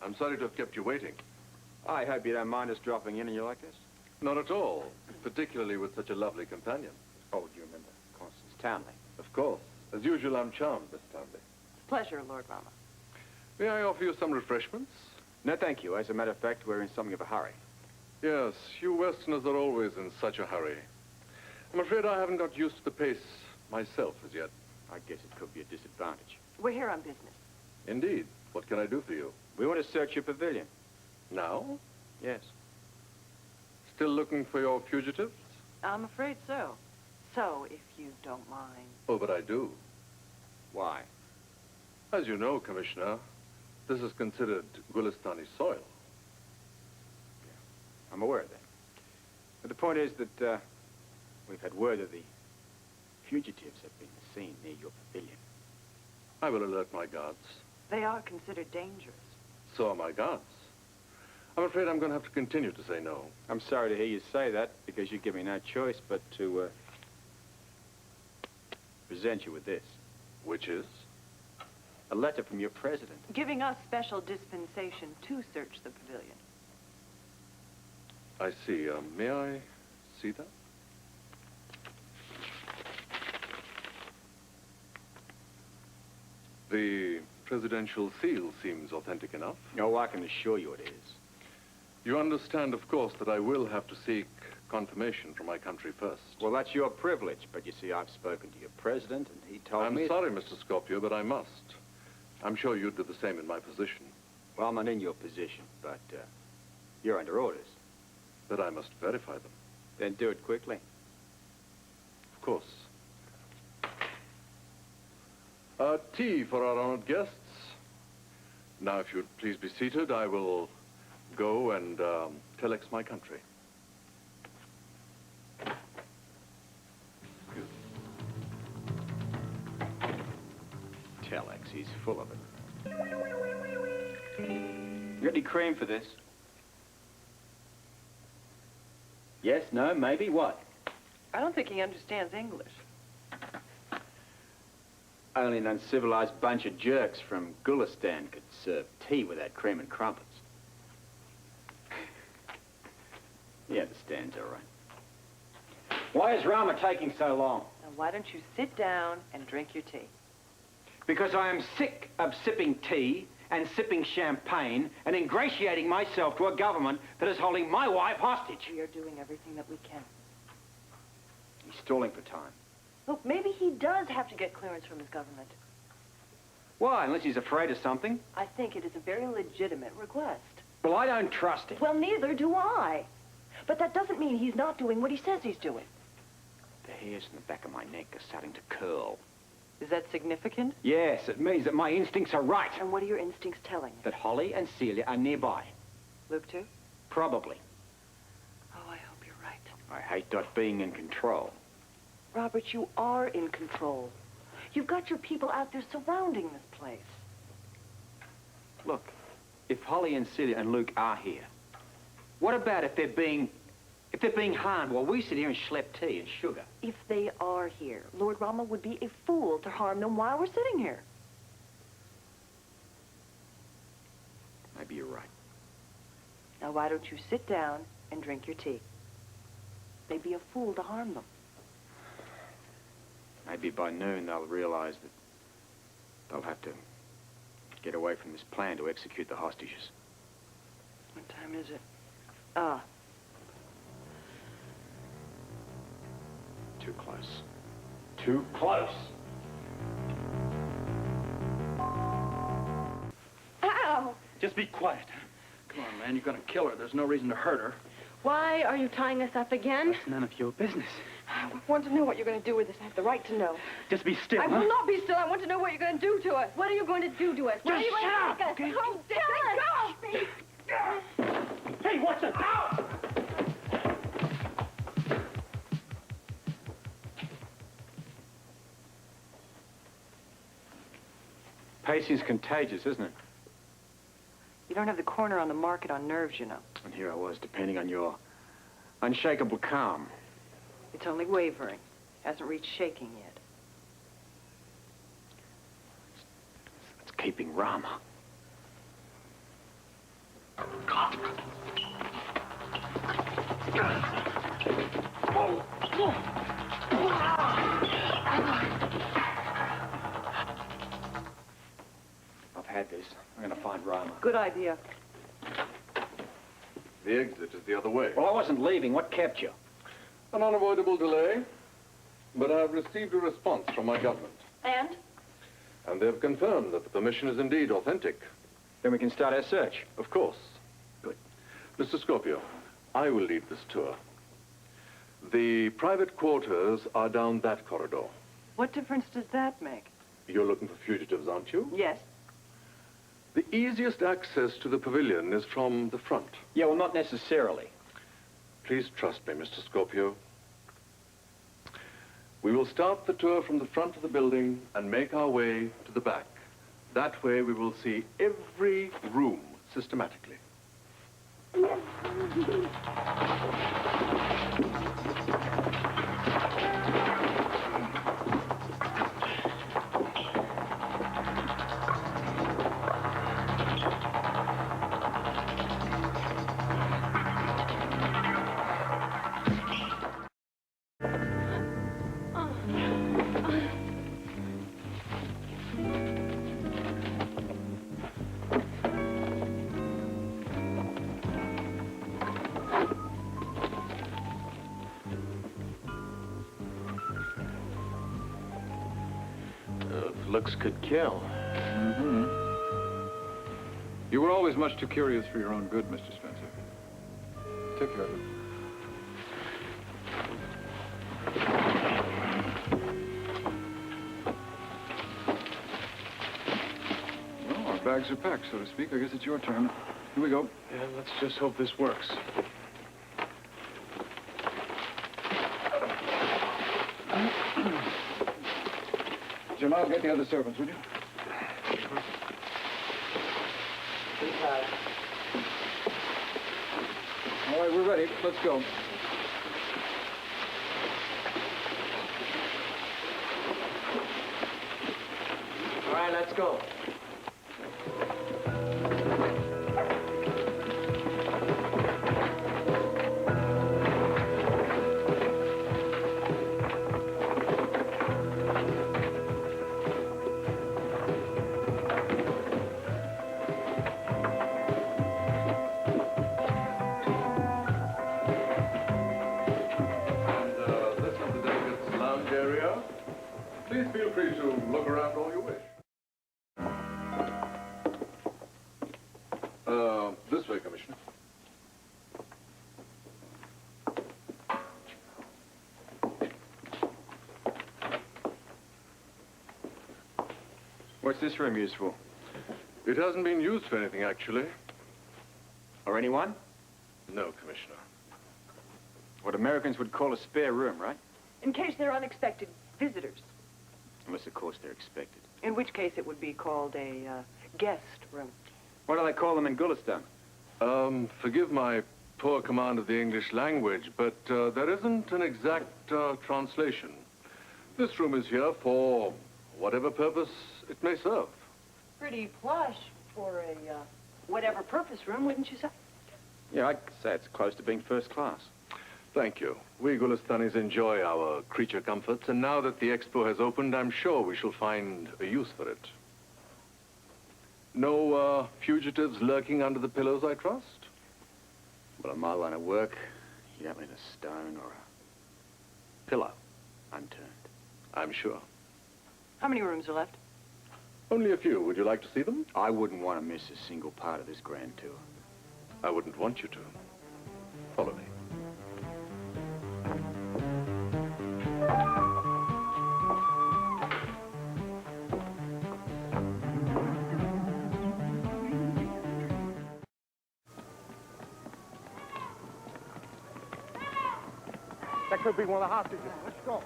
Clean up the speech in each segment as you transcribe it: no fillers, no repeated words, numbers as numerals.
I'm sorry to have kept you waiting. I hope you don't mind us dropping in on you like this. Not at all, particularly with such a lovely companion. Oh, do you remember Constance Townley? Of course. As usual, I'm charmed, Miss Townley. It's a pleasure, Lord Rama. May I offer you some refreshments? No, thank you. As a matter of fact, we're in something of a hurry. Yes, you Westerners are always in such a hurry. I'm afraid I haven't got used to the pace myself as yet. I guess it could be a disadvantage. We're here on business. Indeed. What can I do for you? We want to search your pavilion. Now? Yes. Still looking for your fugitives? I'm afraid so. So, if you don't mind. Oh, but I do. Why? As you know, Commissioner, this is considered Gulistani soil. I'm aware of that. But the point is that we've had word that the fugitives have been seen near your pavilion. I will alert my guards. They are considered dangerous. So are my guards. I'm afraid I'm going to have to continue to say no. I'm sorry to hear you say that, because you give me no choice but to present you with this. Which is? A letter from your president. Giving us special dispensation to search the pavilion. I see. May I see that? The presidential seal seems authentic enough. Oh, I can assure you it is. You understand, of course, that I will have to seek confirmation from my country first. Well, that's your privilege, but you see, I've spoken to your president, and he told me... I'm sorry, Mr. Scorpio, but I must. I'm sure you'd do the same in my position. Well, I'm not in your position, but you're under orders. But I must verify them. Then do it quickly. Of course. Tea for our honored guests. Now, if you'd please be seated, I will go and telex my country. Telex, he's full of it. You got any cream for this? Yes, no, maybe, what? I don't think he understands English. Only an uncivilized bunch of jerks from Gulistan could serve tea without cream and crumpets. He understands, all right. Why is Rama taking so long? Now, why don't you sit down and drink your tea? Because I am sick of sipping tea and sipping champagne and ingratiating myself to a government that is holding my wife hostage. We are doing everything that we can. He's stalling for time. Look, maybe he does have to get clearance from his government. Why, unless he's afraid of something? I think it is a very legitimate request. Well, I don't trust him. Well, neither do I. But that doesn't mean he's not doing what he says he's doing. The hairs in the back of my neck are starting to curl. Is that significant? Yes, it means that my instincts are right. And what are your instincts telling you? That Holly and Celia are nearby. Luke, too? Probably. Oh, I hope you're right. I hate not being in control. Robert, you are in control. You've got your people out there surrounding this place. Look, if Holly and Celia and Luke are here, what about if they're being harmed while we sit here and schlep tea and sugar? If they are here, Lord Rama would be a fool to harm them while we're sitting here. Maybe you're right. Now, why don't you sit down and drink your tea? They'd be a fool to harm them. Maybe by noon they'll realize that they'll have to get away from this plan to execute the hostages. What time is it? Ah. Too close. Too close! Ow! Just be quiet. Come on, man. You're gonna kill her. There's no reason to hurt her. Why are you tying us up again? It's none of your business. I want to know what you're going to do with us. I have the right to know. Just be still, I huh? will not be still. I want to know what you're going to do to us. What are you going to do to us? Where are you going to take us? okay? Oh, tell us! Hey, what's it? Ow! Pacing's contagious, isn't it? You don't have the corner on the market on nerves, you know. And here I was, depending on your unshakable calm. It's only wavering. Hasn't reached shaking yet. It's keeping Rama. had this. I'm going to find Rama. Good idea. The exit is the other way. Well, I wasn't leaving. What kept you? An unavoidable delay, but I've received a response from my government. And? And they've confirmed that the permission is indeed authentic. Then we can start our search. Of course. Good. Mr. Scorpio, I will lead this tour. The private quarters are down that corridor. What difference does that make? You're looking for fugitives, aren't you? Yes. The easiest access to the pavilion is from the front. Yeah, well, not necessarily. Please trust me, Mr. Scorpio. We will start the tour from the front of the building and make our way to the back. That way we will see every room systematically. Looks could kill. Mm-hmm. You were always much too curious for your own good, Mr. Spencer. Take care of it. Well, our bags are packed, so to speak. I guess it's your turn. Here we go. Yeah, let's just hope this works. Jamal, get the other servants, would you? All right, we're ready. Let's go. All right, let's go. This is the delegates' lounge area. Please feel free to look around all you wish. This way, Commissioner. What's this room used for? It hasn't been used for anything, actually. Or anyone? No, Commissioner. What Americans would call a spare room, right? In case they're unexpected visitors. Unless, of course, they're expected. In which case it would be called a guest room. What do they call them in Gulistan? Forgive my poor command of the English language, but there isn't an exact translation. This room is here for whatever purpose it may serve. Pretty plush for a whatever purpose room, wouldn't you say? Yeah, I'd say it's close to being first class. Thank you. We Gulistanis enjoy our creature comforts, and now that the expo has opened, I'm sure we shall find a use for it. No fugitives lurking under the pillows, I trust? Well, in my line of work, you don't leave a stone or a pillow unturned. I'm sure. How many rooms are left? Only a few. Would you like to see them? I wouldn't want to miss a single part of this grand tour. I wouldn't want you to. Follow me. That could be one of the hostages. Let's go.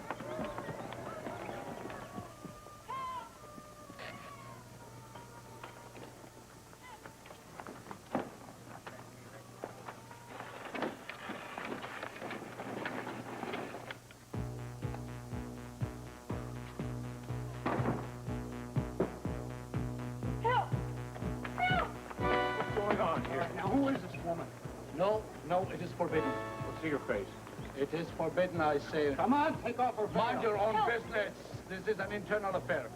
No, it is forbidden. Let's see your face. It is forbidden, I say. Come on, take off her Mind your own business. This is an internal affair.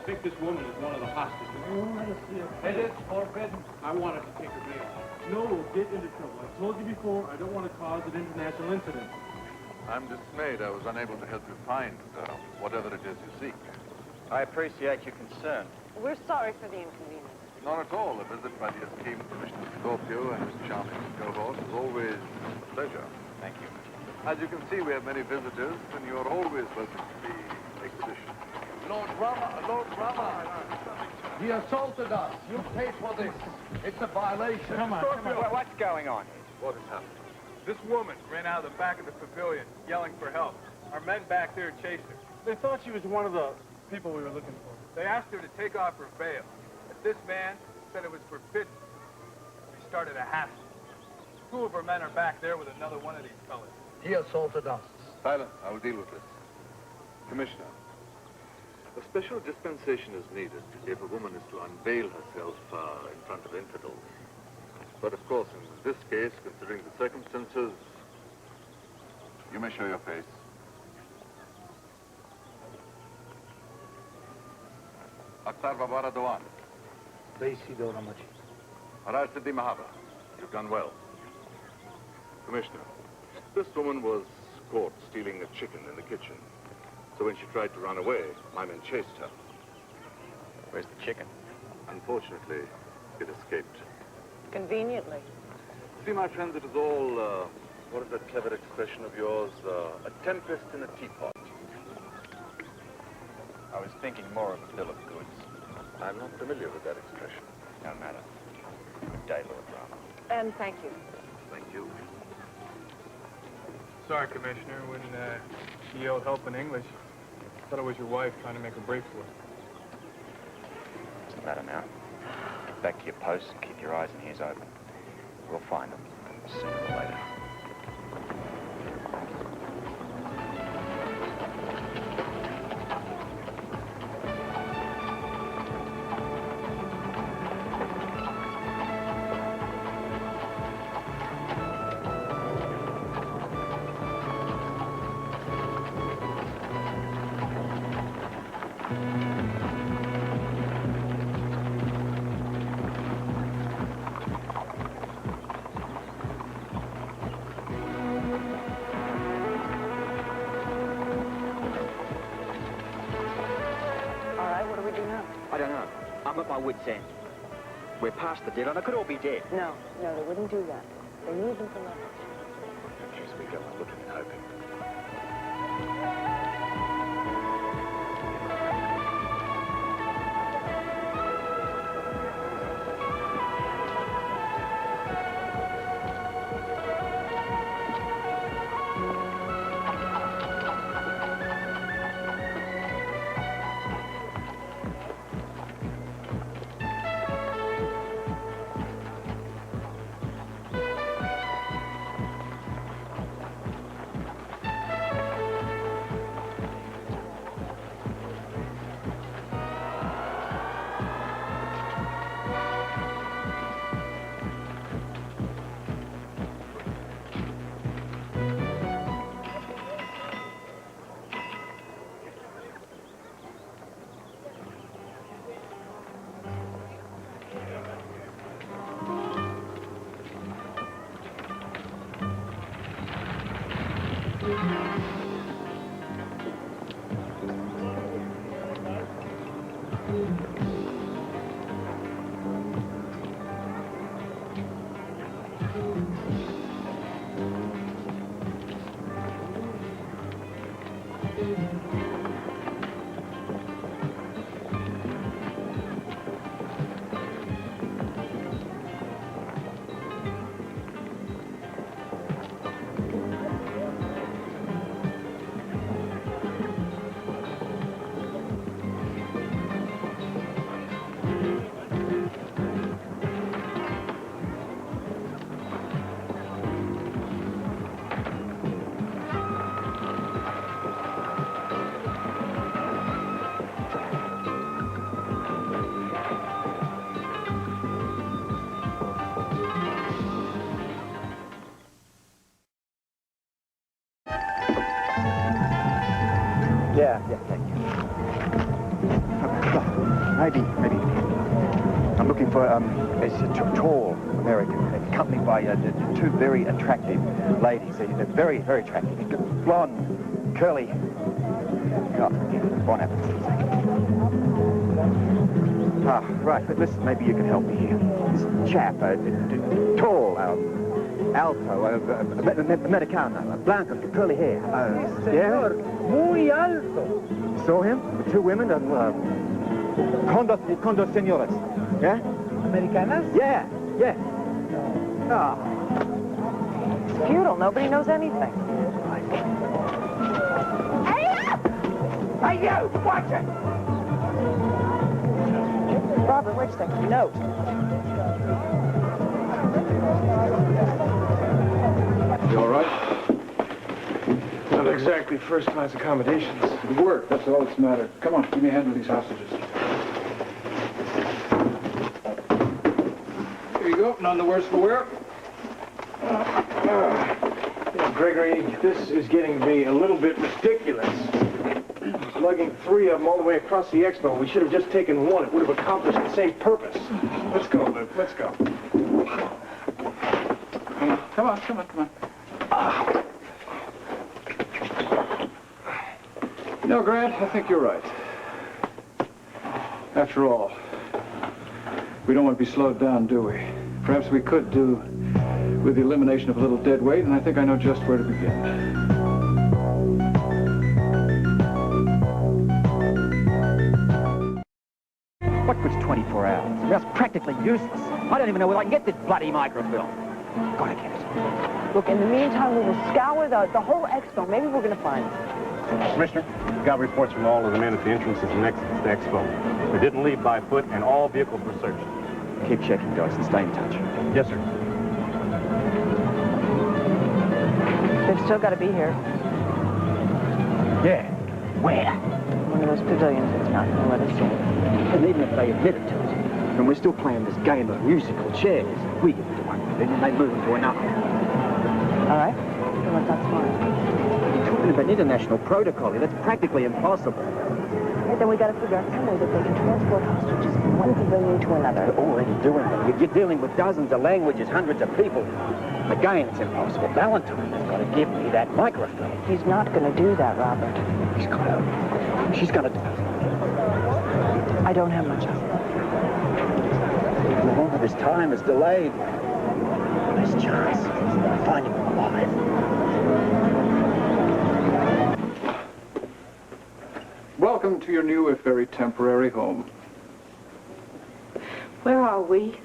think this woman is one of the hostages. It is forbidden. I want her to take her bail. No, we'll get into trouble. I told you before, I don't want to cause an international incident. I'm dismayed I was unable to help you find whatever it is you seek. I appreciate your concern. We're sorry for the inconvenience. Not at all. A visit by the esteemed Commissioner Scorpio and his charming cohort is always a pleasure. Thank you. As you can see, we have many visitors, and you are always welcome to the exhibition. Lord Rama. He assaulted us. You pay for this. It's a violation. Come on. What's going on? What has happened? This woman ran out of the back of the pavilion, yelling for help. Our men back there chased her. They thought she was one of the people we were looking for. They asked her to take off her veil, but this man said it was forbidden. We started a hassle. 2 of her men are back there with another one of these fellas. He assaulted us. Silence. I will deal with this. Commissioner, a special dispensation is needed if a woman is to unveil herself in front of infidels. But of course, in this case, considering the circumstances, you may show your face. Akhtar Babara Dewan. Haraj Siddhi Mahaba. You've done well. Commissioner, this woman was caught stealing a chicken in the kitchen. So when she tried to run away, my men chased her. Where's the chicken? Unfortunately, it escaped. Conveniently. See, my friends, it is all, what is that clever expression of yours? A tempest in a teapot. I was thinking more of a bill of goods. I'm not familiar with that expression. No matter. Good day, Lord Rama. And thank you. Thank you. Sorry, Commissioner, when you yelled help in English, I thought it was your wife trying to make a break for it. Doesn't matter now. Get back to your posts and keep your eyes and ears open. We'll find them sooner or later. I don't know. I'm at my wit's end. We're past the deadline. I could all be dead. No, they wouldn't do that. They need them for nothing. As we go on looking and hoping. Yeah, thank you. maybe. I'm looking for a tall American, accompanied by two very attractive ladies. They're very, very attractive. Blonde, curly. Oh, Bon appetit. Ah, right, but listen, maybe you can help me here. This chap, tall, alto, Americano, blanco, curly hair. Yeah? Muy alto. You saw him? The two women, condos señoras. Yeah? Americanas? Yeah. Ah. It's futile. Nobody knows anything. Hey, you! Watch it! Robert, wait a second. Note. You all right? Not exactly first-class accommodations. The work, that's all that's mattered. Come on, give me a hand with these hostages. Here you go, none the worse for wear. Gregory, this is getting to be a little bit ridiculous. Lugging 3 of them all the way across the expo. We should have just taken one. It would have accomplished the same purpose. Let's go, Luke. Let's go. Come on. No, Grant, I think you're right. After all, we don't want to be slowed down, do we? Perhaps we could do with the elimination of a little dead weight, and I think I know just where to begin. What good's 24 hours? That's practically useless. I don't even know where I can get this bloody microfilm. Gotta get it. Look, in the meantime, we will scour the whole expo. Maybe we're going to find it. Commissioner, got reports from all of the men at the entrances and exits to the expo. They didn't leave by foot, and all vehicles were searched. Keep checking, guys, and stay in touch. Yes, sir. They've still got to be here. Yeah. Where? One of those pavilions that's not going to let us in. And even if they admitted to it, and we're still playing this game of musical chairs, we get into one pavilion, they move into another. All right? So what's that smart? You're talking about international protocol here. That's practically impossible. Right, then we got to figure out some way that they can transport hostages from one pavilion to another. They're already doing it. You're dealing with dozens of languages, hundreds of people. Again, it's impossible. Valentine has got to give me that microfilm. He's not going to do that, Robert. He's got to. She's got to do it. I don't have much hope. The longer this time is delayed, the less chance of finding him alive. Welcome to your new, if very temporary, home. Where are we?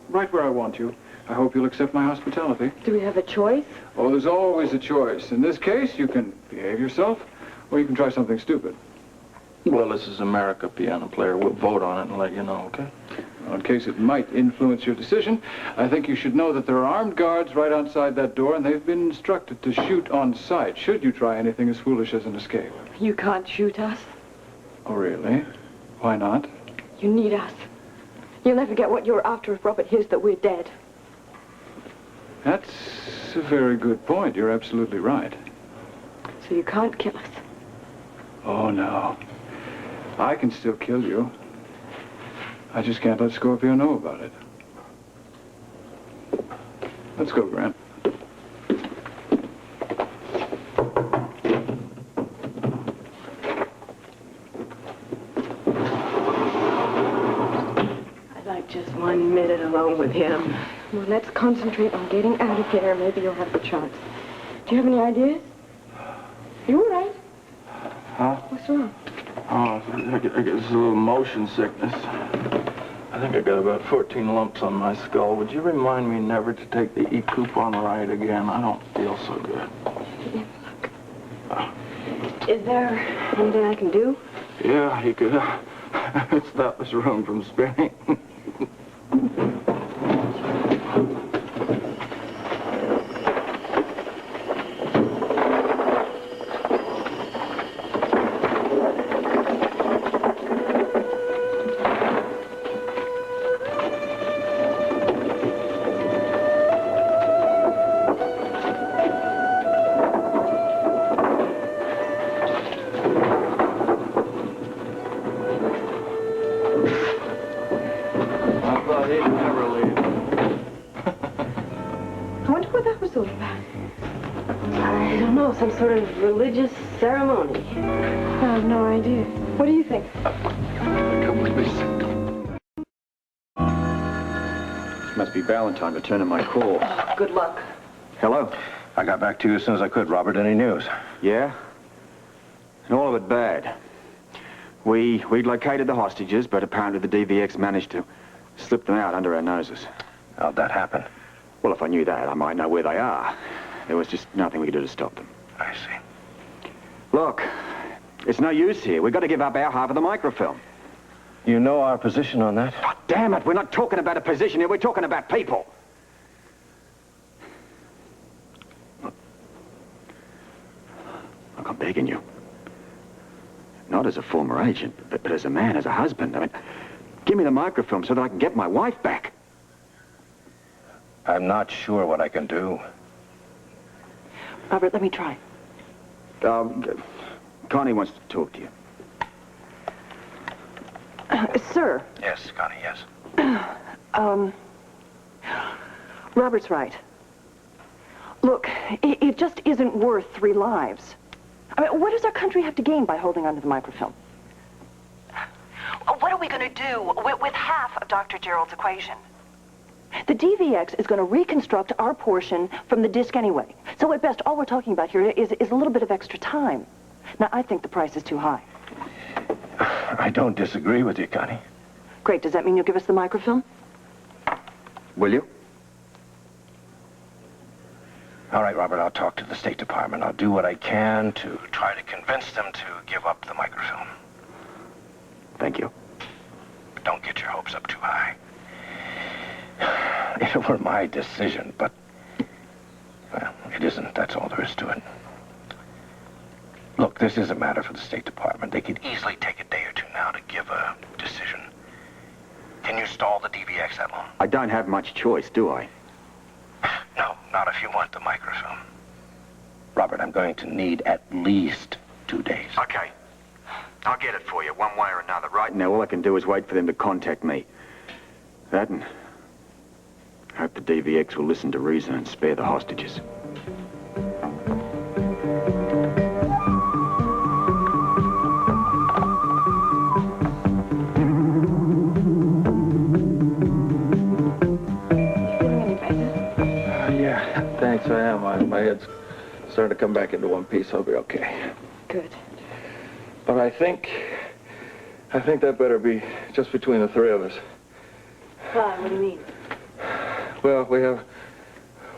Right where I want you. I hope you'll accept my hospitality. Do we have a choice? Oh, there's always a choice. In this case, you can behave yourself, or you can try something stupid. Well, this is America, piano player. We'll vote on it and let you know, okay? Well, in case it might influence your decision, I think you should know that there are armed guards right outside that door, and they've been instructed to shoot on sight, should you try anything as foolish as an escape. You can't shoot us. Oh, really? Why not? You need us. You'll never get what you're after if Robert hears that we're dead. That's a very good point. You're absolutely right. So you can't kill us. Oh, no. I can still kill you. I just can't let Scorpio know about it. Let's go, Grant. I'd like just 1 minute alone with him. Well, let's concentrate on getting out of here. Maybe you'll have the chance. Do you have any ideas? You all right? Huh? What's wrong? Oh, I get a little motion sickness. I think I got about 14 lumps on my skull. Would you remind me never to take the e-coupon ride again? I don't feel so good. Is there anything I can do? Yeah, you could stop this room from spinning. some sort of religious ceremony. I have no idea. What do you think? Come with me. This must be Valentine returning my call. Good luck. Hello? I got back to you as soon as I could, Robert. Any news? Yeah? And all of it bad. We'd located the hostages, but apparently the DVX managed to slip them out under our noses. How'd that happen? Well, if I knew that, I might know where they are. There was just nothing we could do to stop them. I see. Look, it's no use here. We've got to give up our half of the microfilm. You know our position on that? Oh, damn it, we're not talking about a position here. We're talking about people. Look, I'm begging you. Not as a former agent, but as a man, as a husband. I mean, give me the microfilm so that I can get my wife back. I'm not sure what I can do. Robert, let me try. Connie wants to talk to you. Sir. Yes, Connie, yes. Robert's right. Look, it just isn't worth 3 lives. I mean, what does our country have to gain by holding onto the microfilm? What are we going to do with half of Dr. Gerald's equation? The DVX is going to reconstruct our portion from the disc anyway. So at best, all we're talking about here is a little bit of extra time. Now, I think the price is too high. I don't disagree with you, Connie. Great. Does that mean you'll give us the microfilm? Will you? All right, Robert, I'll talk to the State Department. I'll do what I can to try to convince them to give up the microfilm. Thank you. But don't get your hopes up too high. If it were my decision, but, well, it isn't. That's all there is to it. Look, this is a matter for the State Department. They could easily take a day or two now to give a decision. Can you stall the DVX that long? I don't have much choice, do I? No, not if you want the microfilm. Robert, I'm going to need at least 2 days. Okay. I'll get it for you, one way or another. Right now, all I can do is wait for them to contact me. That and hope the DVX will listen to reason and spare the hostages. Thanks, I am. My head's starting to come back into one piece. I'll be okay. Good. But I think that better be just between the 3 of us. Why? What do you mean? Well,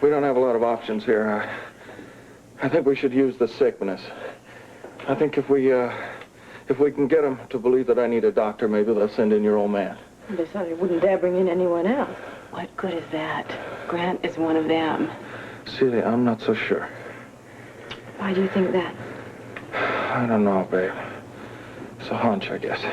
we don't have a lot of options here. I think we should use the sickness. I think if we can get them to believe that I need a doctor, maybe they'll send in your old man. Besides, they wouldn't dare bring in anyone else. What good is that? Grant is one of them. Celia, I'm not so sure. Why do you think that? I don't know, babe. It's a hunch, I guess.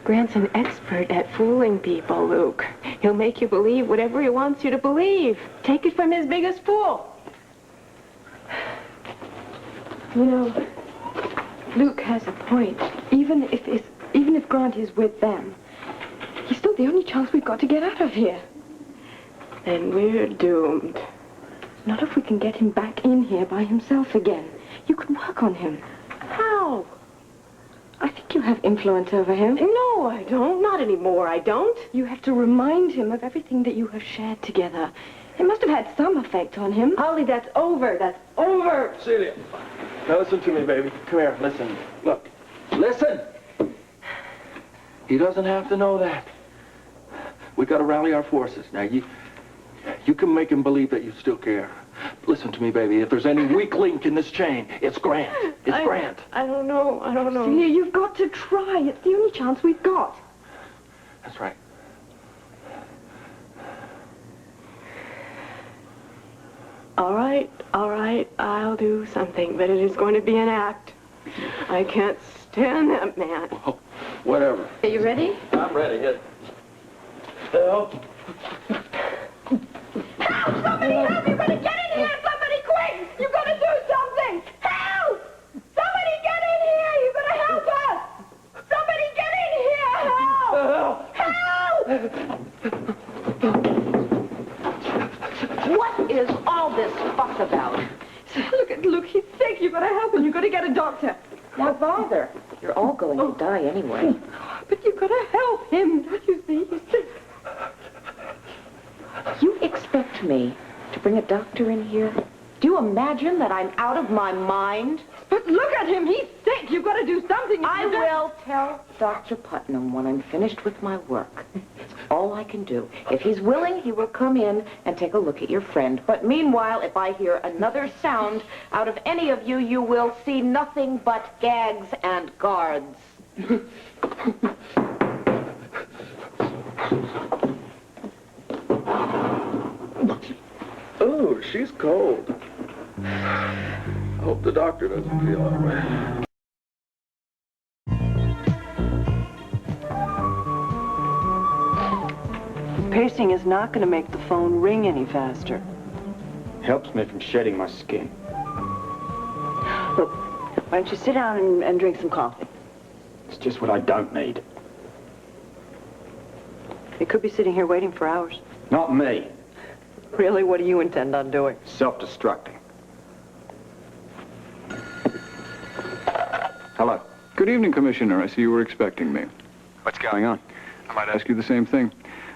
Grant's an expert at fooling people, Luke. He'll make you believe whatever he wants you to believe. Take it from his biggest fool. You know, Luke has a point. Even if Grant is with them, he's still the only chance we've got to get out of here. Then we're doomed. Not if we can get him back in here by himself again. You can work on him. How? I think you have influence over him. No, I don't. Not anymore, I don't. You have to remind him of everything that you have shared together. It must have had some effect on him. Holly, that's over. That's over. Celia, now listen to me, baby. Come here, listen. Look, listen. He doesn't have to know that. We got to rally our forces. Now, you can make him believe that you still care. Listen to me, baby. If there's any weak link in this chain, it's Grant. It's Grant. I don't know. Celia, you've got to try. It's the only chance we've got. That's right. All right. I'll do something, but it is going to be an act. I can't stand that man. Well, whatever. Are you ready? I'm ready. Hit. Help. Help! Somebody help! You better get in here! Somebody quick! You gotta do something! Help! Somebody get in here! You gotta help us! Somebody get in here! Help! What is all this fuss about? Look, he's sick. doctor. Why bother? You're all going to die anyway. But you've got to help him, don't you see? He's sick. You expect me to bring a doctor in here? Do you imagine that I'm out of my mind? But look at him. He's sick. You've got to do something. I will tell Dr. Putnam when I'm finished with my work. That's all I can do. If he's willing, he will come in and take a look at your friend. But meanwhile, if I hear another sound out of any of you, you will see nothing but gags and guards. Oh, she's cold. I hope the doctor doesn't feel that way. Pacing is not going to make the phone ring any faster. Helps me from shedding my skin. Look, why don't you sit down and drink some coffee? It's just what I don't need. You could be sitting here waiting for hours. Not me. Really, what do you intend on doing? Self-destructing. Hello. Good evening, Commissioner. I see you were expecting me. What's going on? I might ask you the same thing.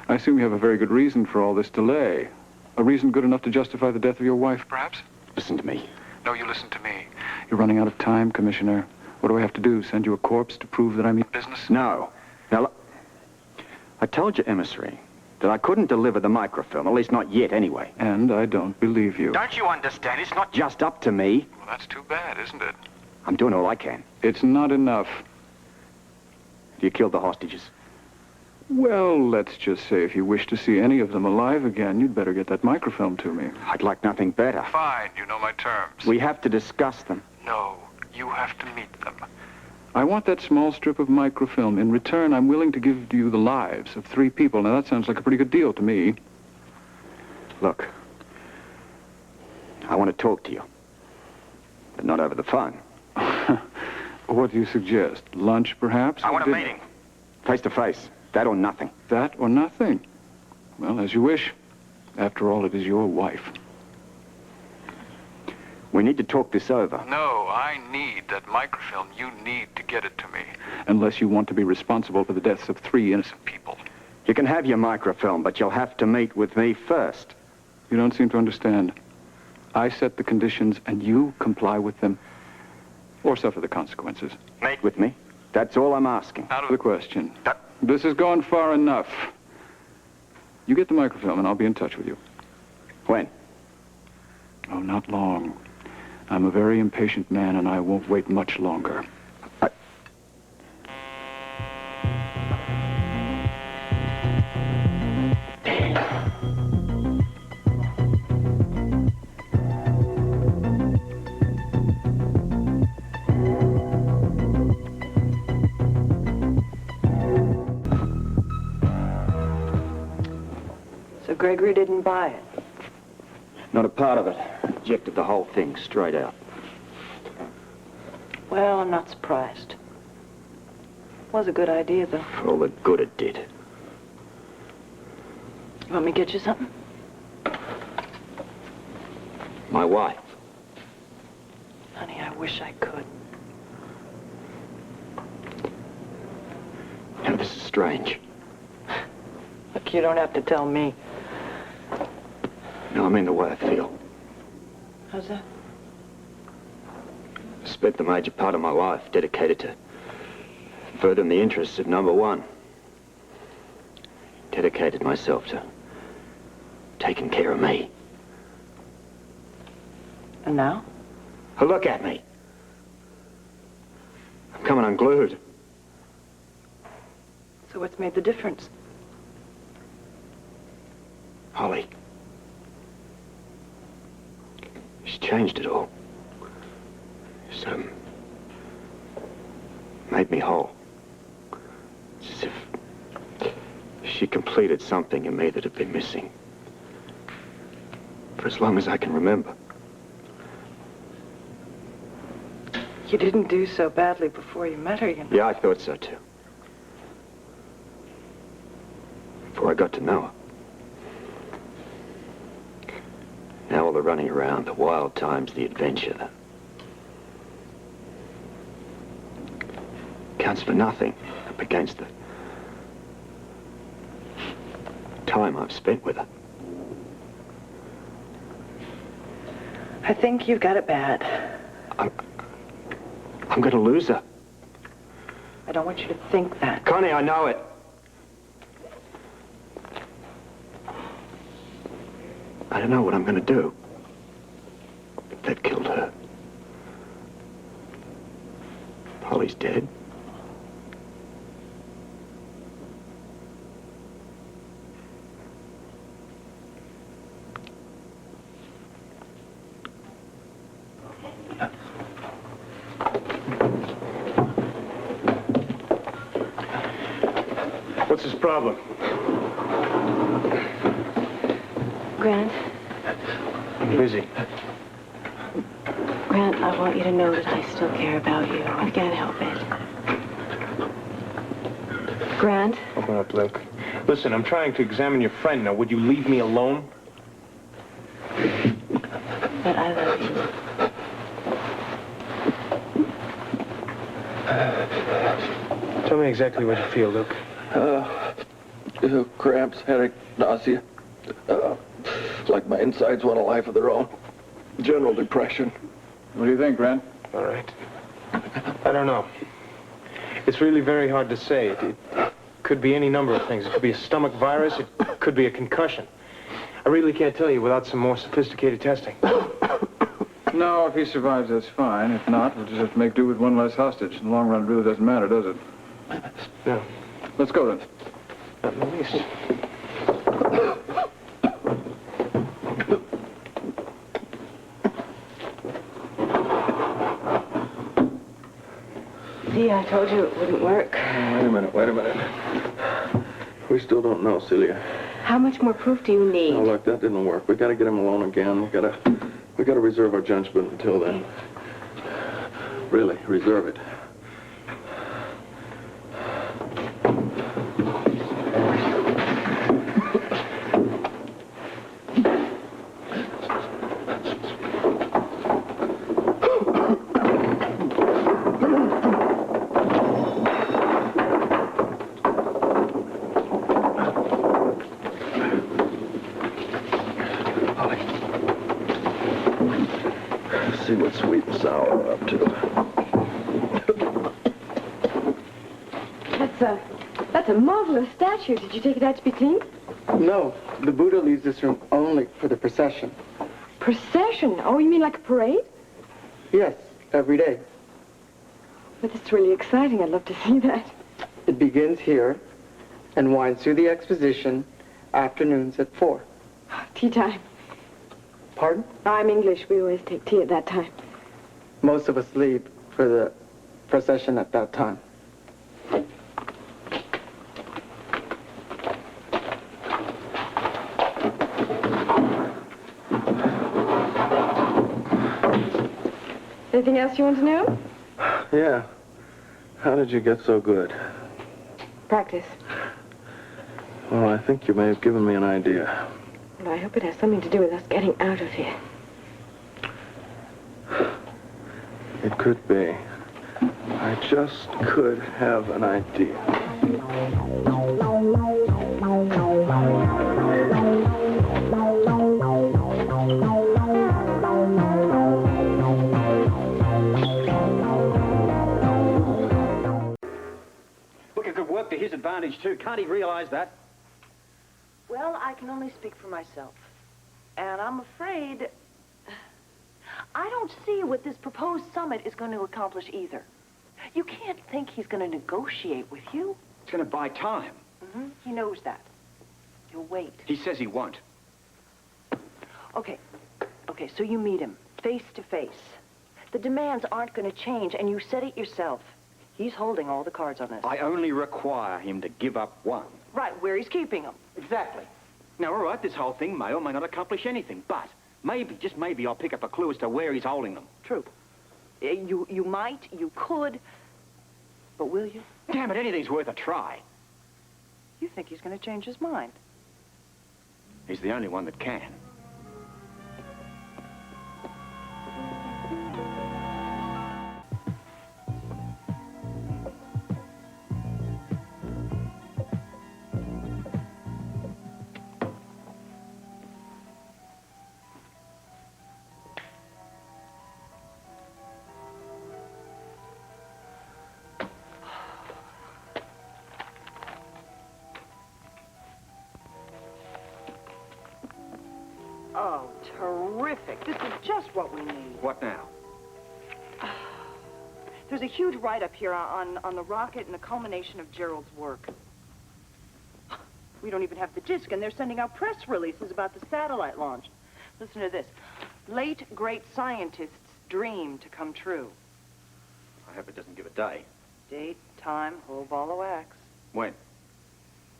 I assume you have a very good reason for all this delay. A reason good enough to justify the death of your wife, perhaps? Listen to me. No, you listen to me. You're running out of time, Commissioner. What do I have to do? Send you a corpse to prove that I mean business? No. Now, look. I told your emissary that I couldn't deliver the microfilm, at least not yet anyway. And I don't believe you. Don't you understand? It's not just up to me. Well, that's too bad, isn't it? I'm doing all I can. It's not enough. You killed the hostages. Well, let's just say if you wish to see any of them alive again, you'd better get that microfilm to me. I'd like nothing better. Fine, you know my terms. We have to discuss them. No, you have to meet them. I want that small strip of microfilm. In return, I'm willing to give you the lives of 3 people. Now, that sounds like a pretty good deal to me. Look, I want to talk to you, but not over the phone. What do you suggest? Lunch, perhaps? I want a meeting. Face to face. That or nothing. That or nothing? Well, as you wish. After all, it is your wife. We need to talk this over. No, I need that microfilm. You need to get it to me. Unless you want to be responsible for the deaths of 3 innocent people. You can have your microfilm, but you'll have to meet with me first. You don't seem to understand. I set the conditions, and you comply with them. Or suffer the consequences. Meet with me. That's all I'm asking. Out of the question. This has gone far enough. You get the microfilm, and I'll be in touch with you. When? Oh, not long. I'm a very impatient man, and I won't wait much longer. So Gregory didn't buy it? Not a part of it. Rejected the whole thing straight out. Well, I'm not surprised. Was a good idea, though. For all the good it did. You want me to get you something? My wife. Honey, I wish I could. Now, this is strange. Look, you don't have to tell me. No, I mean the way I feel. How's that? I spent the major part of my life dedicated to furthering the interests of number 1. Dedicated myself to taking care of me. And now? Oh, look at me. I'm coming unglued. So what's made the difference? Holly. She's changed it all. She's made me whole. It's as if she completed something in me that had been missing. For as long as I can remember. You didn't do so badly before you met her, you know. Yeah, I thought so too. Before I got to know her. Now all the running around, the wild times, the adventure, counts for nothing up against the time I've spent with her. I think you've got it bad. I'm going to lose her. I don't want you to think that. Connie, I know it. I don't know what I'm going to do. That killed her. Polly's dead. What's his problem? Grant, I'm busy. Grant, I want you to know that I still care about you. I can't help it. Grant? Open up, Luke. Listen, I'm trying to examine your friend. Now, would you leave me alone? But I love you. Tell me exactly what you feel, Luke. Cramps, headache, nausea. Like my insides want a life of their own. General depression. What do you think, Grant? All right. I don't know. It's really very hard to say. It could be any number of things. It could be a stomach virus. It could be a concussion. I really can't tell you without some more sophisticated testing. No, if he survives, that's fine. If not, we'll just have to make do with one less hostage. In the long run, it really doesn't matter, does it? No. Let's go, then. Not in the least. See, I told you it wouldn't work. Wait a minute. We still don't know, Celia. How much more proof do you need? Oh, look, that didn't work. We gotta get him alone again. We gotta reserve our judgment until then. Really, reserve it. See what sweet and sour are up to. That's a marvelous statue. Did you take it out to be cleaned? No, the Buddha leaves this room only for the procession. Procession? Oh, you mean like a parade? Yes, every day. But it's really exciting. I'd love to see that. It begins here and winds through the exposition, afternoons at 4. Tea time. Pardon? I'm English. We always take tea at that time. Most of us leave for the procession at that time. Anything else you want to know? Yeah. How did you get so good? Practice. Well, I think you may have given me an idea. Well, I hope it has something to do with us getting out of here. It could be. I just could have an idea. Look, it could work to his advantage, too. Can't he realize that? Well, I can only speak for myself. And I'm afraid I don't see what this proposed summit is going to accomplish either. You can't think he's going to negotiate with you. It's going to buy time. Mm-hmm. He knows that. You'll wait. He says he won't. Okay, so you meet him face to face. The demands aren't going to change, and you said it yourself. He's holding all the cards on this. I only require him to give up one. Right, where he's keeping them. Exactly. Now, all right, this whole thing may or may not accomplish anything, but maybe, just maybe, I'll pick up a clue as to where he's holding them. True. You might, you could, but will you? Damn it, anything's worth a try. You think he's going to change his mind? He's the only one that can. Oh, terrific. This is just what we need. What now? There's a huge write-up here on the rocket and the culmination of Gerald's work. We don't even have the disc, and they're sending out press releases about the satellite launch. Listen to this. Late, great scientists' dream to come true. I hope it doesn't give a day. Date, time, whole ball of wax. When?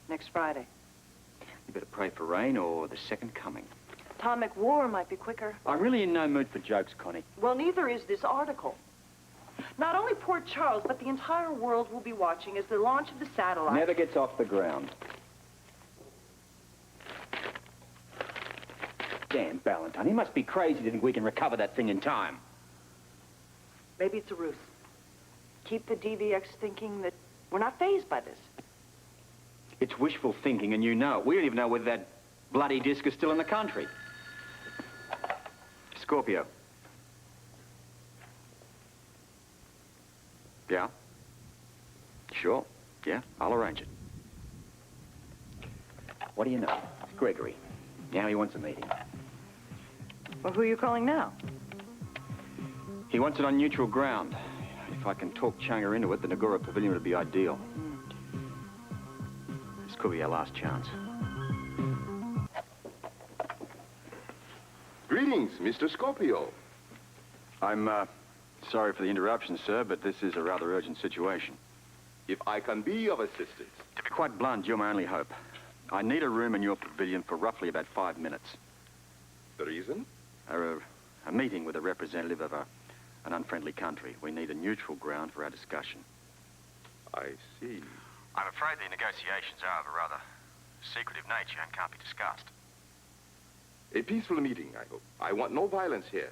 Next Friday. You better pray for rain or the second coming. Atomic war might be quicker. I'm really in no mood for jokes, Connie. Well, neither is this article. Not only Port Charles, but the entire world will be watching as the launch of the satellite... Never gets off the ground. Damn Ballantyne, he must be crazy to think we can recover that thing in time. Maybe it's a ruse. Keep the DVX thinking that we're not fazed by this. It's wishful thinking, and you know it. We don't even know whether that bloody disc is still in the country. Scorpio. Yeah? Sure. Yeah, I'll arrange it. What do you know? It's Gregory. Now he wants a meeting. Well, who are you calling now? He wants it on neutral ground. If I can talk Changa into it, the Nagura Pavilion would be ideal. This could be our last chance. Greetings, Mr. Scorpio. I'm, sorry for the interruption, sir, but this is a rather urgent situation. If I can be of assistance. To be quite blunt, you're my only hope. I need a room in your pavilion for roughly about 5 minutes. The reason? A meeting with a representative of an unfriendly country. We need a neutral ground for our discussion. I see. I'm afraid the negotiations are of a rather secretive nature and can't be discussed. A peaceful meeting, I hope. I want no violence here.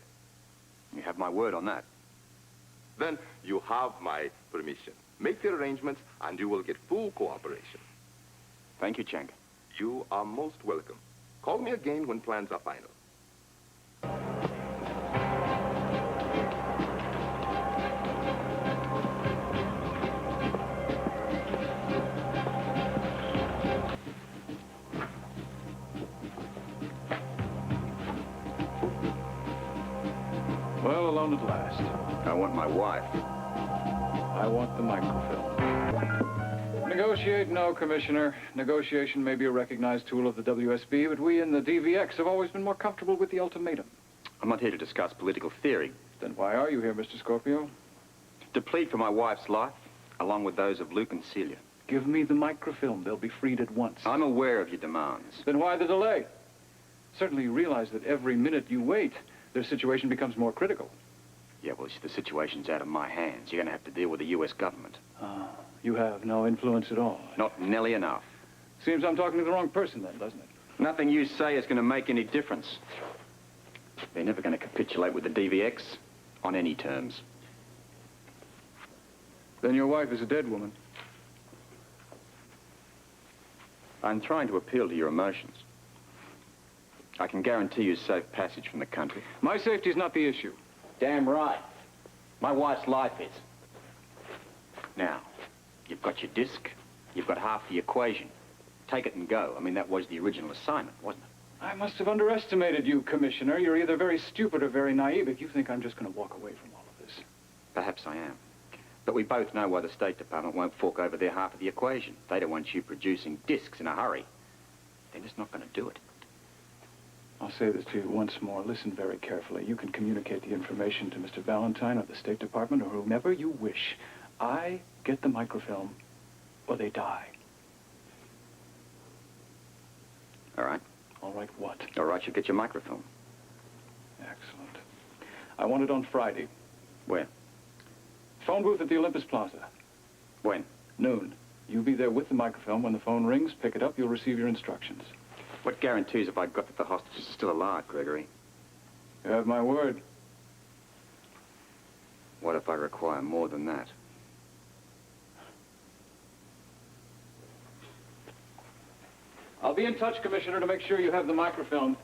You have my word on that. Then you have my permission. Make the arrangements and you will get full cooperation. Thank you, Changa. You are most welcome. Call me again when plans are final. Well, alone at last. I want my wife. I want the microfilm. Negotiate? No, Commissioner. Negotiation may be a recognized tool of the WSB, but we in the DVX have always been more comfortable with the ultimatum. I'm not here to discuss political theory. Then why are you here, Mr. Scorpio? To plead for my wife's life, along with those of Luke and Celia. Give me the microfilm. They'll be freed at once. I'm aware of your demands. Then why the delay? Certainly you realize that every minute you wait, their situation becomes more critical. Yeah, well, the situation's out of my hands. You're going to have to deal with the U.S. government. You have no influence at all. Not nearly enough. Seems I'm talking to the wrong person then, doesn't it? Nothing you say is going to make any difference. They're never going to capitulate with the DVX on any terms. Then your wife is a dead woman. I'm trying to appeal to your emotions. I can guarantee you safe passage from the country. My safety's not the issue. Damn right. My wife's life is. Now, you've got your disc, you've got half the equation. Take it and go. I mean, that was the original assignment, wasn't it? I must have underestimated you, Commissioner. You're either very stupid or very naive if you think I'm just going to walk away from all of this. Perhaps I am. But we both know why the State Department won't fork over their half of the equation. They don't want you producing discs in a hurry. They're just not going to do it. I'll say this to you once more. Listen very carefully. You can communicate the information to Mr. Valentine or the State Department or whomever you wish. I get the microfilm or they die. All right. All right what? All right, you get your microfilm. Excellent. I want it on Friday. Where? Phone booth at the Olympus Plaza. When? Noon. You be there with the microfilm. When the phone rings, pick it up. You'll receive your instructions. What guarantees have I got that the hostages are still alive, Gregory? You have my word. What if I require more than that? I'll be in touch, Commissioner, to make sure you have the microfilm.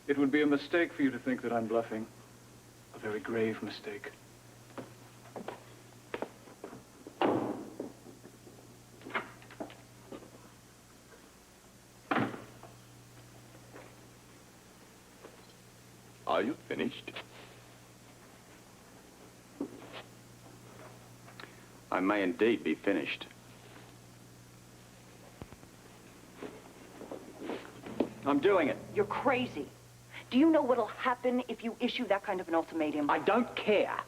It would be a mistake for you to think that I'm bluffing. A very grave mistake. Are you finished? I may indeed be finished. I'm doing it. You're crazy. Do you know what'll happen if you issue that kind of an ultimatum? I don't care.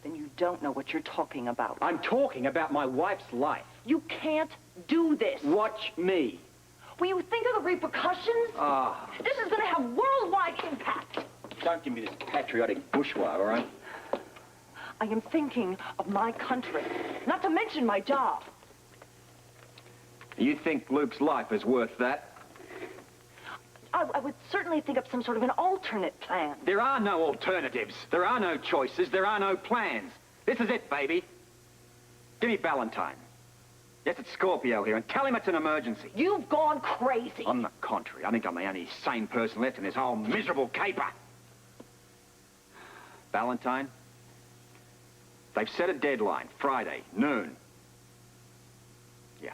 Then you don't know what you're talking about. I'm talking about my wife's life. You can't do this. Watch me. Will you think of the repercussions? Ah. This is going to have worldwide impact. Don't give me this patriotic bourgeois, all right? I am thinking of my country, not to mention my job. You think Luke's life is worth that? I would certainly think up some sort of an alternate plan. There are no alternatives. There are no choices. There are no plans. This is it, baby. Give me Valentine. Yes, it's Scorpio here, and tell him it's an emergency. You've gone crazy. On the contrary, I think I'm the only sane person left in this whole miserable caper. Valentine, they've set a deadline, Friday, noon. Yeah.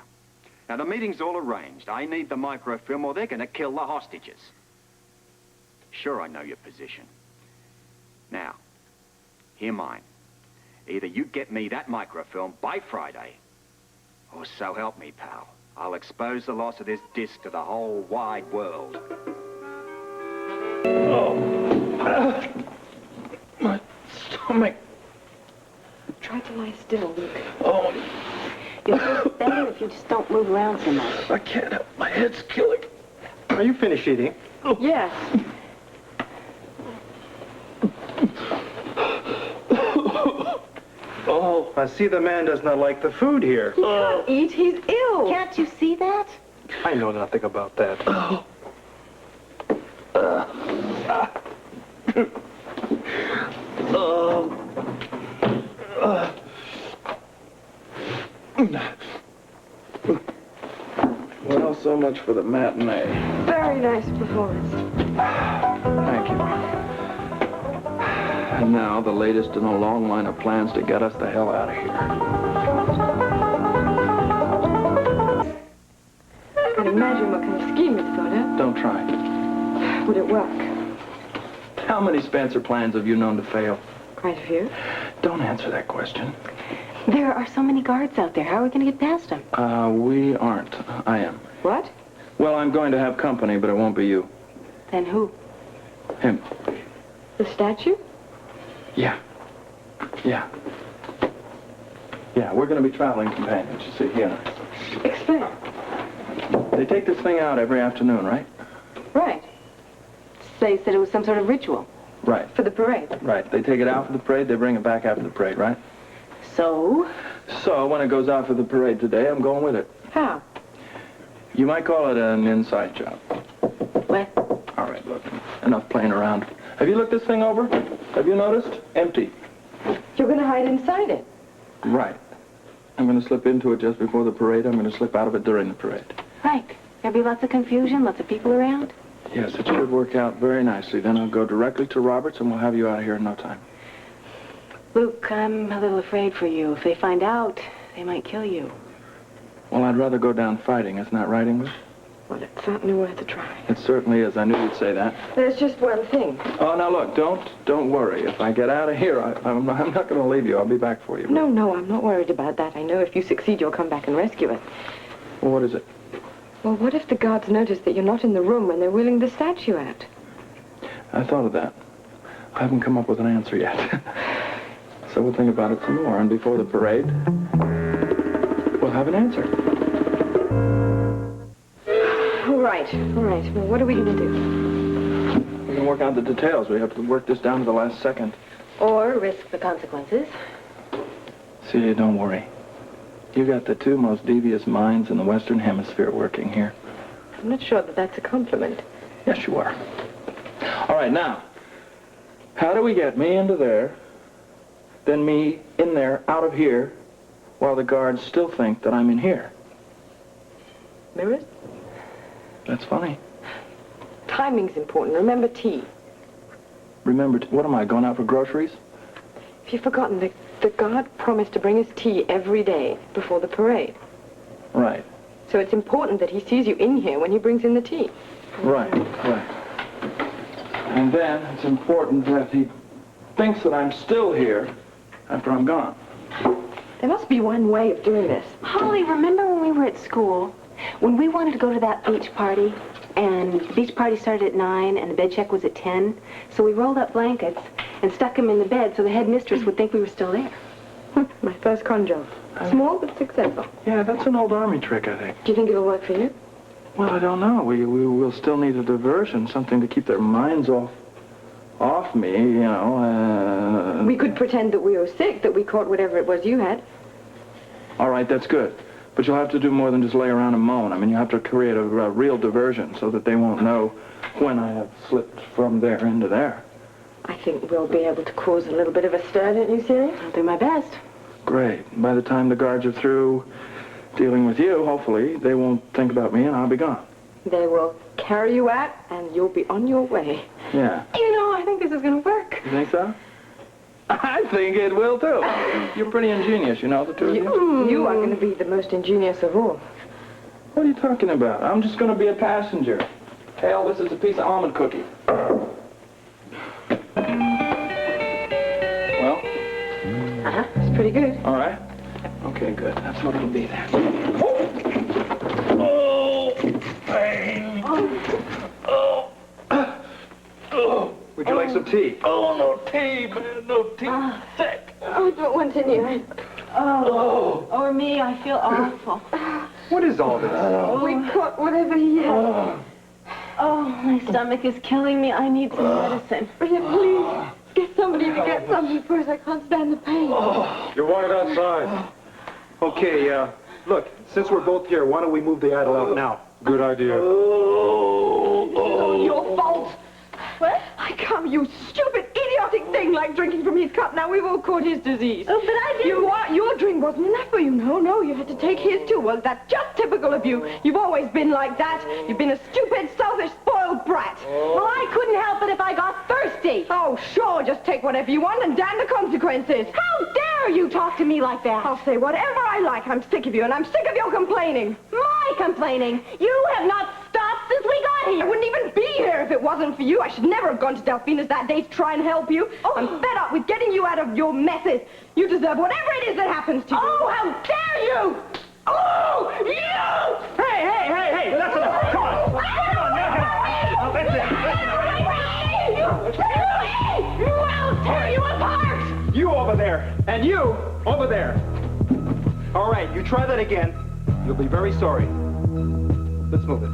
Now, the meeting's all arranged. I need the microfilm or they're going to kill the hostages. Sure, I know your position. Now, hear mine. Either you get me that microfilm by Friday, or so help me, pal, I'll expose the loss of this disc to the whole wide world. Oh. My stomach. Try to lie still, Luke. Oh. You'll feel better if you just don't move around so much. I can't help. My head's killing. Are you finished eating? Yes. Oh, I see the man does not like the food here. He can't eat. He's ill. Can't you see that? I know nothing about that. Oh. Well, so much for the matinee. Very nice performance. Thank you. And now, the latest in a long line of plans to get us the hell out of here. I can imagine what kind of scheme you've thought up. Don't try. Would it work? How many Spencer plans have you known to fail? Quite a few. Don't answer that question. There are so many guards out there. How are we going to get past them? We aren't. I am. What? Well, I'm going to have company, but it won't be you. Then who? Him. The statue? Yeah. Yeah. Yeah, we're going to be traveling companions, you see, he and I. Explain. They take this thing out every afternoon, right? Right. So you said it was some sort of ritual? Right. For the parade? Right. They take it out for the parade, they bring it back after the parade, right? So? So, when it goes out for the parade today, I'm going with it. How? You might call it an inside job. What? All right, look. Enough playing around. Have you looked this thing over? Have you noticed? Empty. You're going to hide inside it? Right. I'm going to slip into it just before the parade. I'm going to slip out of it during the parade. Right. There'll be lots of confusion, lots of people around? Yes, it should work out very nicely. Then I'll go directly to Roberts and we'll have you out of here in no time. Luke, I'm a little afraid for you. If they find out, they might kill you. Well, I'd rather go down fighting. Isn't that right, English? Well, it's certainly worth a try. It certainly is. I knew you'd say that. There's just one thing. Oh, now look, don't worry. If I get out of here, I'm not going to leave you. I'll be back for you. No, I'm not worried about that. I know if you succeed, you'll come back and rescue us. Well, what is it? Well, what if the guards notice that you're not in the room when they're wheeling the statue out? I thought of that. I haven't come up with an answer yet. So we'll think about it some more, and before the parade, we'll have an answer. All right. Well, what are we going to do? We're going to work out the details. We have to work this down to the last second. Or risk the consequences. See, don't worry. You got the two most devious minds in the Western Hemisphere working here. I'm not sure that that's a compliment. Yes, you are. All right, now, how do we get me into there, then me in there, out of here, while the guards still think that I'm in here? Mirrors? That's funny. Timing's important. Remember tea. Remember, what am I, going out for groceries? If you've forgotten, the guard promised to bring us tea every day before the parade. Right. So it's important that he sees you in here when he brings in the tea. Right. And then it's important that he thinks that I'm still here after I'm gone. There must be one way of doing this. Holly, remember when we were at school? When we wanted to go to that beach party, and the beach party started at 9, and the bed check was at 10, so we rolled up blankets and stuck them in the bed so the headmistress would think we were still there. My first con job. Small but successful. Yeah, that's an old Army trick, I think. Do you think it'll work for you? Well, I don't know. We will still need a diversion, something to keep their minds off me, you know. We could pretend that we were sick, that we caught whatever it was you had. All right, that's good. But you'll have to do more than just lay around and moan. I mean, you have to create a real diversion so that they won't know when I have slipped from there into there. I think we'll be able to cause a little bit of a stir, don't you, Celia? I'll do my best. Great. By the time the guards are through dealing with you, hopefully, they won't think about me and I'll be gone. They will carry you out and you'll be on your way. Yeah. You know, I think this is going to work. You think so? I think it will, too. You're pretty ingenious, you know, the two of you. You are going to be the most ingenious of all. What are you talking about? I'm just going to be a passenger. Hell, this is a piece of almond cookie. Well? It's pretty good. All right. Okay, good. That's what it'll be then. Would you like some tea? Oh, no tea, man. No tea. Sick. Oh, I don't want any. Or me, I feel awful. What is all this? We caught whatever he had. Oh, my stomach is killing me. I need some medicine. Will you please get somebody to get something first? I can't stand the pain. You're wanted outside. Okay, look, since we're both here, why don't we move the idol out now? Good idea. Oh, your fault. What? I come, you stupid, idiotic thing, like drinking from his cup. Now we've all caught his disease. Oh, but I didn't. Your drink wasn't enough for you. No, you had to take his too. Well, that's just typical of you. You've always been like that. You've been a stupid, selfish, spoiled brat. Well, I couldn't help it if I got thirsty. Oh, sure, just take whatever you want and damn the consequences. How dare you talk to me like that? I'll say whatever I like. I'm sick of you, and I'm sick of your complaining. My complaining? You have not stopped since we got here. I wouldn't even be here if it wasn't for you. I should never have gone to Delphina's that day to try and help you. Oh. I'm fed up with getting you out of your messes. You deserve whatever it is that happens to you. Oh, how dare you! Oh, you! Hey, that's enough. Come on. Come on, now. I'll tear you apart! You over there, and you over there. All right, you try that again. You'll be very sorry. Let's move it.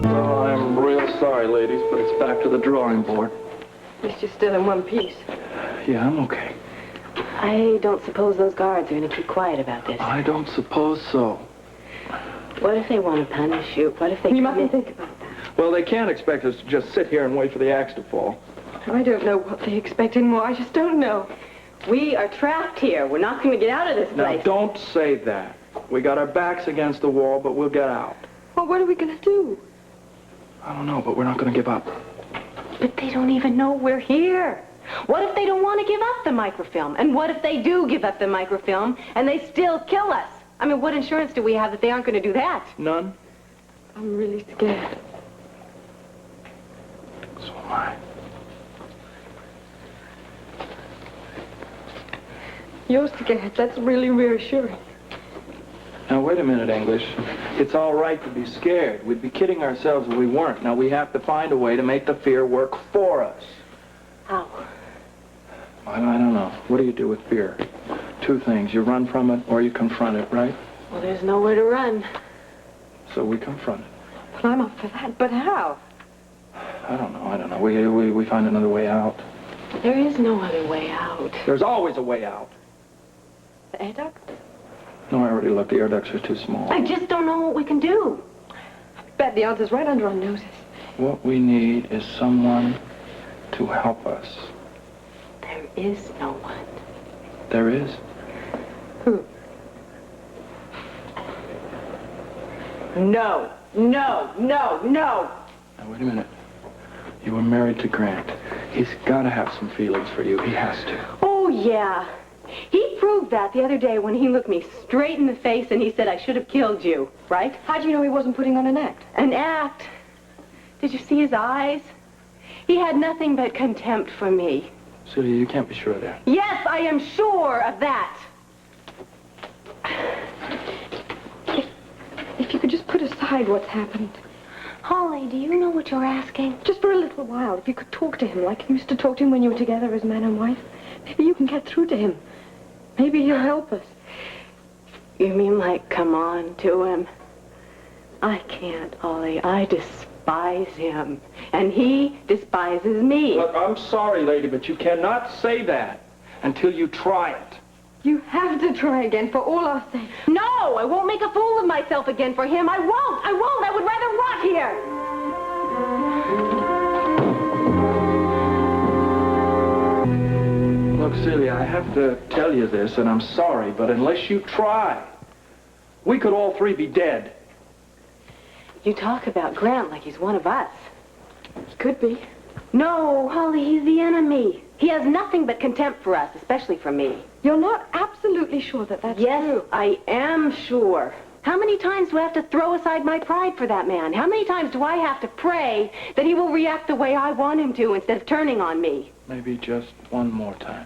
Well, I'm real sorry, ladies, but it's back to the drawing board. At least you're still in one piece. Yeah, I'm okay. I don't suppose those guards are going to keep quiet about this. I don't suppose so. What if they want to punish you? What if they... You mustn't think about that. Well, they can't expect us to just sit here and wait for the axe to fall. I don't know what they expect anymore. I just don't know. We are trapped here. We're not going to get out of this Now, place. don't say that. We got our backs against the wall, but we'll get out. Well, what are we going to do? I don't know, but we're not going to give up. But they don't even know we're here. What if they don't want to give up the microfilm? And what if they do give up the microfilm and they still kill us? I mean, what insurance do we have that they aren't going to do that? None? I'm really scared. So am I. You're scared. That's really reassuring. Now, wait a minute, English. It's all right to be scared. We'd be kidding ourselves if we weren't. Now, we have to find a way to make the fear work for us. How? I don't know. What do you do with fear? Two things. You run from it or you confront it, right? Well, there's nowhere to run. So we confront it. Well, I'm up for that, but how? I don't know. We find another way out. There is no other way out. There's always a way out. The air duct? No, I already looked. The air ducts are too small. I just don't know what we can do. I bet the answer's right under our noses. What we need is someone to help us. There is no one. There is? Who? No. Now, wait a minute. You were married to Grant. He's got to have some feelings for you. He has to. Oh, yeah. He proved that the other day when he looked me straight in the face and he said I should have killed you, right? How do you know he wasn't putting on an act? An act? Did you see his eyes? He had nothing but contempt for me. Celia, you can't be sure of that. Yes, I am sure of that. If you could just put aside what's happened. Holly, do you know what you're asking? Just for a little while, if you could talk to him like you used to talk to him when you were together as man and wife. Maybe you can get through to him. Maybe he'll help us. You mean like come on to him? I can't, Holly. I despise him. And he despises me. Look, I'm sorry, lady, but you cannot say that until you try it. You have to try again for all our sakes. No, I won't make a fool of myself again for him. I won't. I would rather rot here. Look, Celia, I have to tell you this, and I'm sorry, but unless you try, we could all three be dead. You talk about Grant like he's one of us. He could be. No, Holly, he's the enemy. He has nothing but contempt for us, especially for me. You're not absolutely sure that that's yes, true? Yes, I am sure. How many times do I have to throw aside my pride for that man? How many times do I have to pray that he will react the way I want him to instead of turning on me? Maybe just one more time.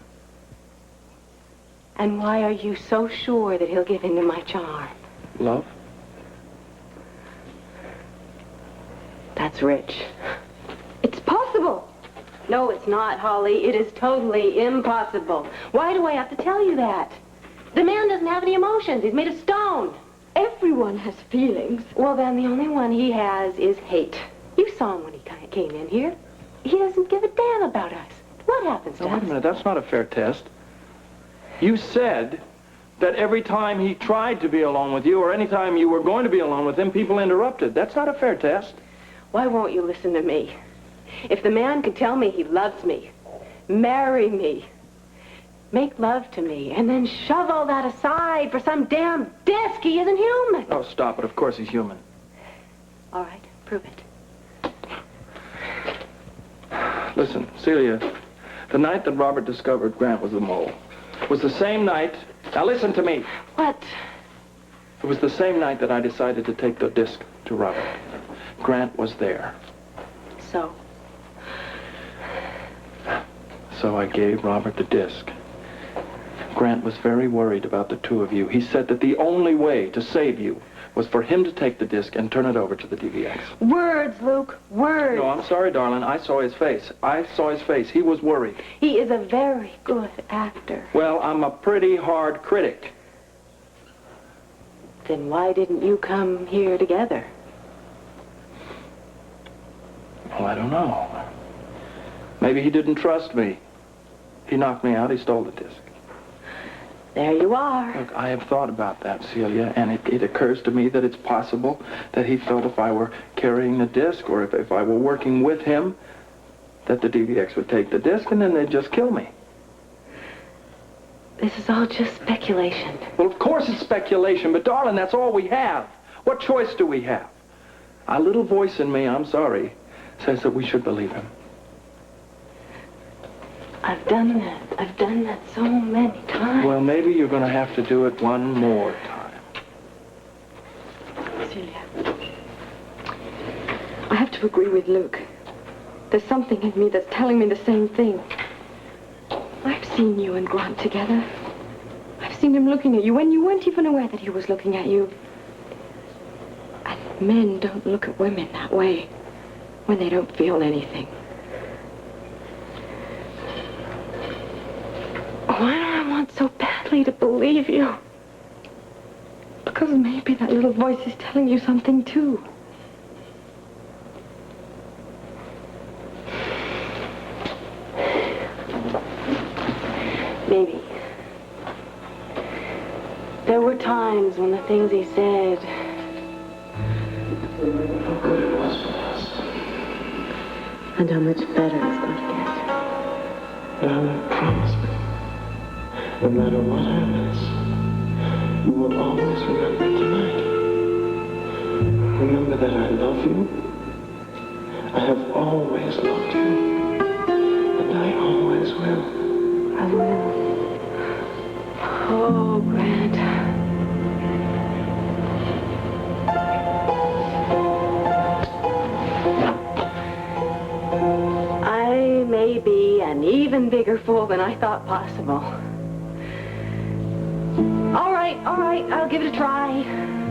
And why are you so sure that he'll give in to my charm? Love? That's rich. It's possible. No, it's not, Holly. It is totally impossible. Why do I have to tell you that? The man doesn't have any emotions. He's made of stone. Everyone has feelings. Well, then the only one he has is hate. You saw him when he came in here. He doesn't give a damn about us. What happens to us? Wait a minute. That's not a fair test. You said that every time he tried to be alone with you or any time you were going to be alone with him, people interrupted. That's not a fair test. Why won't you listen to me? If the man could tell me he loves me, marry me, make love to me, and then shove all that aside for some damn disc, he isn't human. Oh, stop it. Of course he's human. All right, prove it. Listen, Celia, the night that Robert discovered Grant was the mole was the same night... Now listen to me. What? It was the same night that I decided to take the disc to Robert. Grant was there. So? So I gave Robert the disc. Grant was very worried about the two of you. He said that the only way to save you was for him to take the disc and turn it over to the DVX. Words, Luke, words. No, I'm sorry, darling. I saw his face. I saw his face. He was worried. He is a very good actor. Well, I'm a pretty hard critic. Then why didn't you come here together? Well, I don't know. Maybe he didn't trust me. He knocked me out. He stole the disc. There you are. Look, I have thought about that, Celia, and it occurs to me that it's possible that he felt if I were carrying the disc or if I were working with him, that the DVX would take the disc and then they'd just kill me. This is all just speculation. Well, of course it's speculation, but darling, that's all we have. What choice do we have? A little voice in me, I'm sorry, says that we should believe him. I've done that. I've done that so many times. Well, maybe you're going to have to do it one more time. Celia, I have to agree with Luke. There's something in me that's telling me the same thing. I've seen you and Grant together. I've seen him looking at you when you weren't even aware that he was looking at you. And men don't look at women that way when they don't feel anything. Why do I want so badly to believe you? Because maybe that little voice is telling you something too. Maybe. There were times when the things he said... How good it was for us. And how much better it's going to get. Darling, promise me. No matter what happens, you will always remember tonight. Remember that I love you. I have always loved you. And I always will. I will. Oh, Grant. I may be an even bigger fool than I thought possible. All right, I'll give it a try.